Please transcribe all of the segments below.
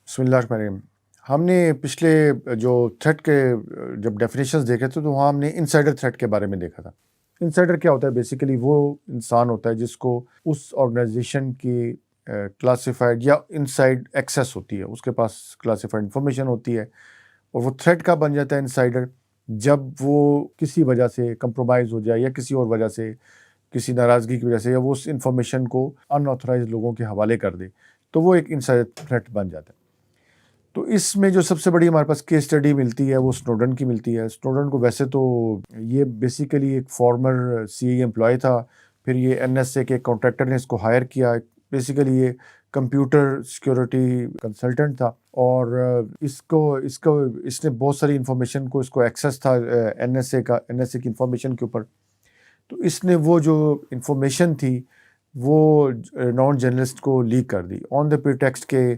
بسم اللہ الرحمن الرحیم۔ ہم نے پچھلے جو تھریٹ کے جب ڈیفینیشنز دیکھے تھے تو وہاں ہم نے انسائڈر تھریٹ کے بارے میں دیکھا تھا۔ انسائڈر کیا ہوتا ہے؟ بیسیکلی وہ انسان ہوتا ہے جس کو اس آرگنائزیشن کی کلاسیفائڈ یا انسائڈ ایکسیس ہوتی ہے، اس کے پاس کلاسیفائڈ انفارمیشن ہوتی ہے، اور وہ تھریٹ کا بن جاتا ہے انسائڈر جب وہ کسی وجہ سے کمپرومائز ہو جائے یا کسی اور وجہ سے، کسی ناراضگی کی وجہ سے، یا وہ اس انفارمیشن کو ان آتھورائز لوگوں کے حوالے کر دے، تو وہ ایک انسائڈر تھریٹ بن جاتا ہے۔ تو اس میں جو سب سے بڑی ہمارے پاس کیس اسٹڈی ملتی ہے وہ سنوڈن کی ملتی ہے۔ سنوڈن کو ویسے تو یہ بیسیکلی ایک فارمر سی آئی امپلائی تھا، پھر یہ این ایس اے کے کانٹریکٹر نے اس کو ہائر کیا۔ بیسیکلی یہ کمپیوٹر سیکیورٹی کنسلٹنٹ تھا، اور اس نے بہت ساری انفارمیشن کو، اس کو ایکسیس تھا این ایس اے کی انفارمیشن کے اوپر۔ تو اس نے وہ جو انفارمیشن تھی وہ نان جرنلسٹ کو لیک کر دی آن دا پریٹیکسٹ کہ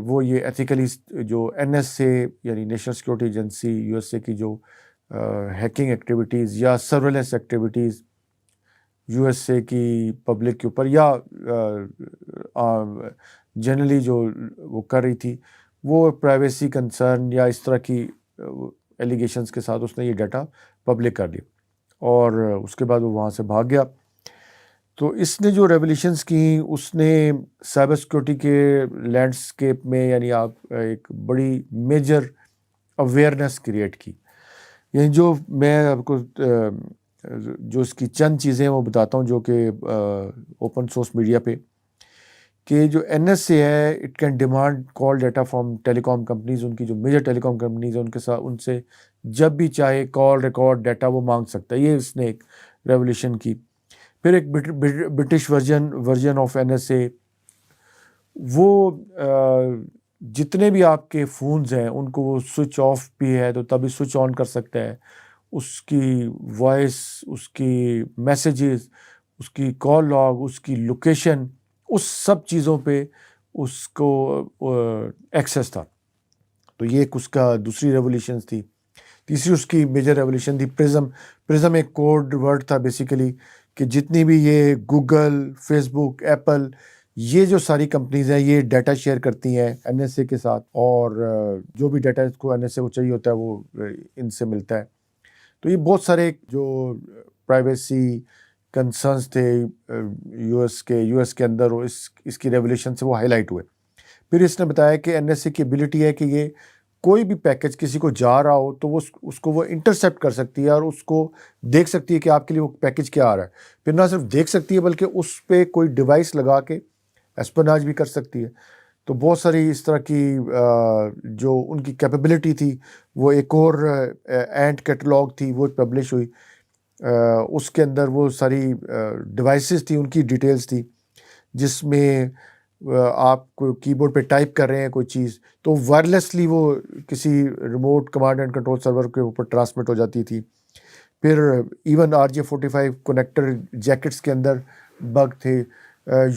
وہ یہ ایتھیکلی جو این ایس اے یعنی national security agency U S A کی جو ہیکنگ ایکٹیویٹیز یا surveillance activities U S A کی پبلک کے اوپر یا جنرلی جو وہ کر رہی تھی، وہ پرائیویسی کنسرن یا اس طرح کی ایلیگیشنز کے ساتھ اس نے یہ ڈیٹا پبلک کر دیا، اور اس کے بعد وہ وہاں سے بھاگ گیا۔ تو اس نے جو ریولیوشنز کی، اس نے سائبر سیکورٹی کے لینڈسکیپ میں یعنی آپ ایک بڑی میجر اویئرنیس کریٹ کی۔ یعنی جو میں آپ کو جو اس کی چند چیزیں وہ بتاتا ہوں جو کہ اوپن سورس میڈیا پہ، کہ جو این ایس اے ہے it can demand call data from telecom companies, ان کی جو میجر ٹیلی کام کمپنیز ہیں ان کے ساتھ، ان سے جب بھی چاہے کال ریکارڈ ڈیٹا وہ مانگ سکتا ہے۔ یہ اس نے ایک ریولیوشن کی۔ پھر ایک British version of N S A, وہ جتنے بھی آپ کے فونز ہیں ان کو وہ سوئچ آف بھی ہے تو تبھی سوئچ آن کر سکتا ہے، اس کی وائس، اس کی میسیجز، اس کی کال لاگ، اس کی لوکیشن، اس سب چیزوں پہ اس کو ایکسیس تھا۔ تو یہ ایک اس کا دوسری ریولیوشن تھی۔ تیسری اس کی میجر ریولیوشن تھی پرزم ایک کوڈ ورڈ تھا بیسیکلی، کہ جتنی بھی یہ گوگل، فیس بک، ایپل، یہ جو ساری کمپنیز ہیں یہ ڈیٹا شیئر کرتی ہیں این ایس اے کے ساتھ، اور جو بھی ڈیٹا اس کو این ایس اے کو چاہیے ہوتا ہے وہ ان سے ملتا ہے۔ تو یہ بہت سارے جو پرائیویسی کنسرنس تھے یو ایس کے اندر، اس کی ریولیوشن سے وہ ہائی لائٹ ہوئے۔ پھر اس نے بتایا کہ این ایس اے کی ایبلٹی ہے کہ یہ کوئی بھی پیکج کسی کو جا رہا ہو تو وہ اس کو وہ انٹرسیپٹ کر سکتی ہے، اور اس کو دیکھ سکتی ہے کہ آپ کے لیے وہ پیکج کیا آ رہا ہے۔ پھر نہ صرف دیکھ سکتی ہے بلکہ اس پہ کوئی ڈیوائس لگا کے اسپناج بھی کر سکتی ہے۔ تو بہت ساری اس طرح کی جو ان کی کیپیبلٹی تھی، وہ ایک اور اینٹ کیٹلاگ تھی وہ پبلش ہوئی، اس کے اندر وہ ساری ڈیوائسز تھی، ان کی ڈیٹیلز تھی، جس میں آپ کو کی بورڈ پہ ٹائپ کر رہے ہیں کوئی چیز تو وائرلیسلی وہ کسی ریموٹ کمانڈ اینڈ کنٹرول سرور کے اوپر ٹرانسمٹ ہو جاتی تھی۔ پھر ایون RJ45 کنیکٹر جیکٹس کے اندر بگ تھے،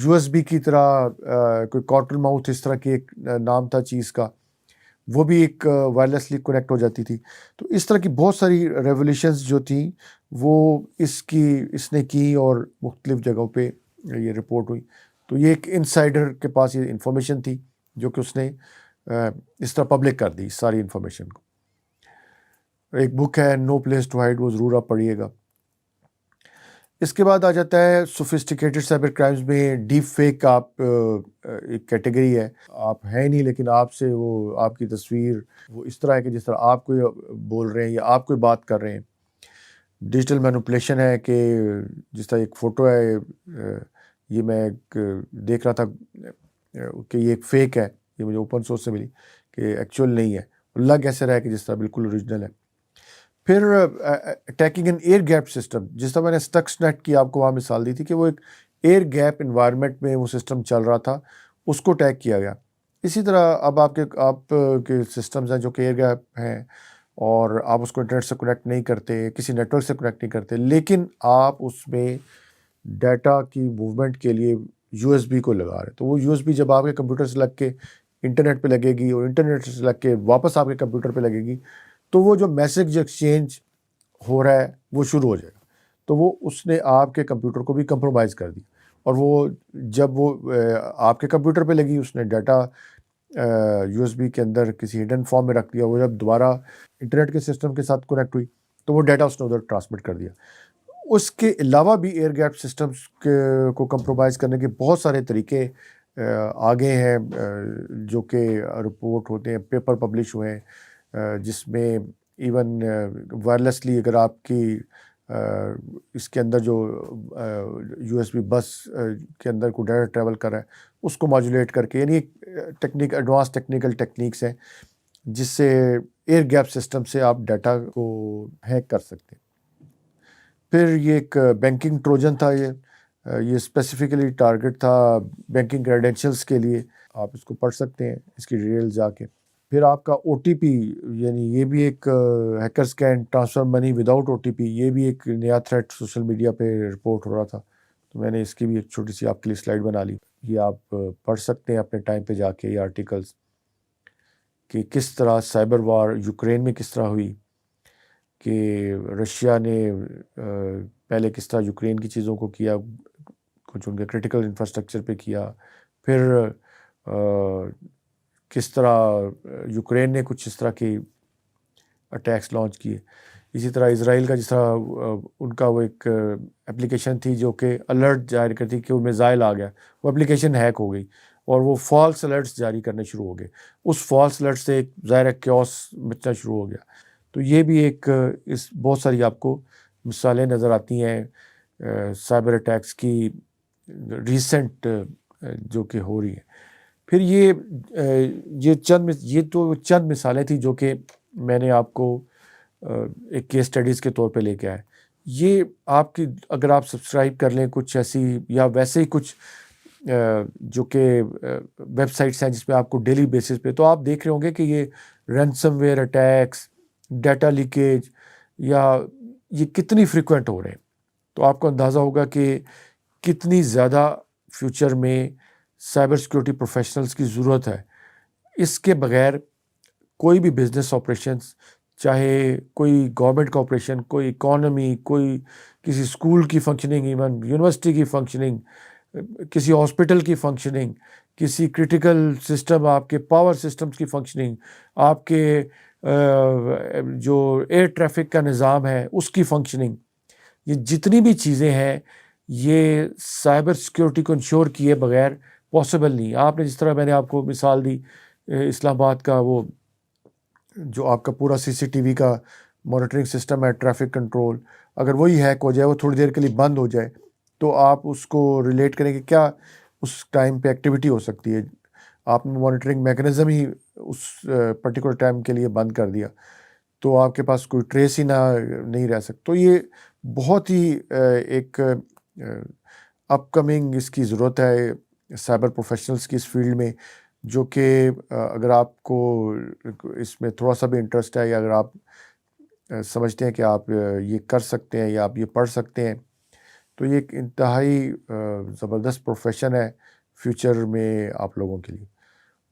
یو ایس بی کی طرح کوئی کارٹل ماؤتھ اس طرح کی ایک نام تھا چیز کا، وہ بھی ایک وائرلیسلی کنیکٹ ہو جاتی تھی۔ تو اس طرح کی بہت ساری ریولیوشنز جو تھیں وہ اس نے کی، اور مختلف جگہوں پہ یہ رپورٹ ہوئی۔ تو یہ ایک انسائڈر کے پاس یہ انفارمیشن تھی جو کہ اس نے اس طرح پبلک کر دی ساری انفارمیشن کو۔ ایک بک ہے نو پلیس ٹو ہائڈ، وہ ضرور آپ پڑھیے گا۔ اس کے بعد آ جاتا ہے سوفسٹیکیٹڈ سائبر کرائمز میں ڈیپ فیک، آپ ایک کیٹیگری ہے، آپ ہیں نہیں لیکن آپ سے وہ آپ کی تصویر وہ اس طرح ہے کہ جس طرح آپ کوئی بول رہے ہیں یا آپ کوئی بات کر رہے ہیں۔ ڈیجیٹل مینوپولیشن ہے کہ جس طرح ایک فوٹو ہے، یہ میں دیکھ رہا تھا کہ یہ ایک فیک ہے، یہ مجھے اوپن سورس سے ملی کہ ایکچوئل نہیں ہے، لگ ایسے رہا ہے کہ جس طرح بالکل اوریجنل ہے۔ پھر اٹیکنگ ان ایئر گیپ سسٹم، جس طرح میں نے اسٹکس نیٹ کی آپ کو وہاں مثال دی تھی کہ وہ ایک ایئر گیپ انوائرمنٹ میں وہ سسٹم چل رہا تھا، اس کو اٹیک کیا گیا۔ اسی طرح اب آپ کے سسٹمز ہیں جو کہ ایئر گیپ ہیں، اور آپ اس کو انٹرنیٹ سے کنیکٹ نہیں کرتے، کسی نیٹ ورک سے کنیکٹ نہیں کرتے، لیکن آپ اس میں ڈیٹا کی موومنٹ کے لیے یو ایس بی کو لگا رہے، تو وہ یو ایس بی جب آپ کے کمپیوٹر سے لگ کے انٹرنیٹ پہ لگے گی، اور انٹرنیٹ سے لگ کے واپس آپ کے کمپیوٹر پہ لگے گی، تو وہ جو میسیج ایکسچینج ہو رہا ہے وہ شروع ہو جائے گا۔ تو وہ اس نے آپ کے کمپیوٹر کو بھی کمپرومائز کر دی، اور وہ جب وہ آپ کے کمپیوٹر پہ لگی، اس نے ڈیٹا یو ایس بی کے اندر کسی ہڈن فارم میں رکھ دیا. وہ جب دوبارہ انٹرنیٹ کے سسٹم کے ساتھ کنیکٹ ہوئی تو وہ ڈیٹا اس نے ادھر ٹرانسمٹ کر دیا. اس کے علاوہ بھی ایئر گیپ سسٹمز کو کمپرومائز کرنے کے بہت سارے طریقے آگے ہیں جو کہ رپورٹ ہوتے ہیں, پیپر پبلش ہوئے ہیں, جس میں ایون وائرلیسلی اگر آپ کی اس کے اندر جو یو ایس بی بس کے اندر کوئی ڈیٹا ٹریول کر رہا ہے اس کو ماڈولیٹ کر کے, یعنی ایڈوانس ٹیکنیکل ٹیکنیکس ہیں جس سے ایئر گیپ سسٹم سے آپ ڈیٹا کو ہیک کر سکتے ہیں. پھر یہ ایک بینکنگ ٹروجن تھا, یہ اسپیسیفکلی ٹارگٹ تھا بینکنگ کریڈینشلز کے لیے. آپ اس کو پڑھ سکتے ہیں اس کی ڈیٹیل جا کے. پھر آپ کا او ٹی پی, یعنی یہ بھی ایک hackers can transfer money without O T P, یہ بھی ایک نیا تھریٹ سوشل میڈیا پہ رپورٹ ہو رہا تھا. تو میں نے اس کی بھی ایک چھوٹی سی آپ کے لیے سلائیڈ بنا لی. یہ آپ پڑھ سکتے ہیں اپنے ٹائم پہ جا کے یہ آرٹیکلز, کہ کس طرح سائبر وار یوکرین میں کس طرح ہوئی, کہ رشیا نے پہلے کس طرح یوکرین کی چیزوں کو کیا, کچھ ان کے کرٹیکل انفراسٹرکچر پہ کیا, پھر کس طرح یوکرین نے کچھ اس طرح کی اٹیکس لانچ کیے. اسی طرح اسرائیل کا جس طرح ان کا وہ ایک اپلیکیشن تھی جو کہ الرٹ جاری کرتی کہ وہ میزائل آ گیا, وہ اپلیکیشن ہیک ہو گئی اور وہ فالس الرٹس جاری کرنے شروع ہو گئے. اس فالس الرٹ سے ایک ظاہر کیوس مچنا شروع ہو گیا. تو یہ بھی ایک اس بہت ساری آپ کو مثالیں نظر آتی ہیں سائبر اٹیکس کی ریسنٹ جو کہ ہو رہی ہیں. پھر یہ تو چند مثالیں تھیں جو کہ میں نے آپ کو ایک کیس اسٹڈیز کے طور پہ لے کے آئے. یہ آپ کی اگر آپ سبسکرائب کر لیں کچھ ایسی یا ویسے ہی کچھ جو کہ ویب سائٹس ہیں جس پہ آپ کو ڈیلی بیسس پہ, تو آپ دیکھ رہے ہوں گے کہ یہ ransom where attacks, data leakage, یا یہ کتنی فریکوینٹ ہو رہے ہیں. تو آپ کو اندازہ ہوگا کہ کتنی زیادہ فیوچر میں سائبر سیکورٹی پروفیشنلز کی ضرورت ہے. اس کے بغیر کوئی بھی بزنس آپریشنز, چاہے کوئی گورنمنٹ کا آپریشن, کوئی اکانومی, کوئی کسی اسکول کی فنکشننگ, ایون یونیورسٹی کی فنکشننگ, کسی ہاسپٹل کی فنکشننگ, کسی کرٹیکل سسٹم, آپ کے پاور سسٹمز کی فنکشننگ, آپ کے جو ایئر ٹریفک کا نظام ہے اس کی فنکشننگ, یہ جتنی بھی چیزیں ہیں یہ سائبر سیکورٹی کو انشور کیے بغیر پاسبل نہیں. آپ نے جس طرح میں نے آپ کو مثال دی اسلام آباد کا, وہ جو آپ کا پورا سی سی ٹی وی کا مانیٹرنگ سسٹم ہے, ٹریفک کنٹرول, اگر وہی ہیک ہو جائے, وہ تھوڑی دیر کے لیے بند ہو جائے, تو آپ اس کو ریلیٹ کریں کہ کیا اس ٹائم پہ ایکٹیویٹی ہو سکتی ہے. آپ نے مانیٹرنگ میکنزم ہی اس پرٹیکولر ٹائم کے لیے بند کر دیا تو آپ کے پاس کوئی ٹریس ہی نہیں رہ سکتا. تو یہ بہت ہی ایک اپ کمنگ اس کی ضرورت ہے سائبر پروفیشنلز کی اس فیلڈ میں, جو کہ اگر آپ کو اس میں تھوڑا سا بھی انٹرسٹ ہے, یا اگر آپ سمجھتے ہیں کہ آپ یہ کر سکتے ہیں یا آپ یہ پڑھ سکتے ہیں, تو یہ ایک انتہائی زبردست پروفیشن ہے فیوچر میں آپ لوگوں کے لیے.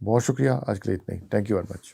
بہت شکریہ, آج کے لیے اتنا ہی. Thank you very much.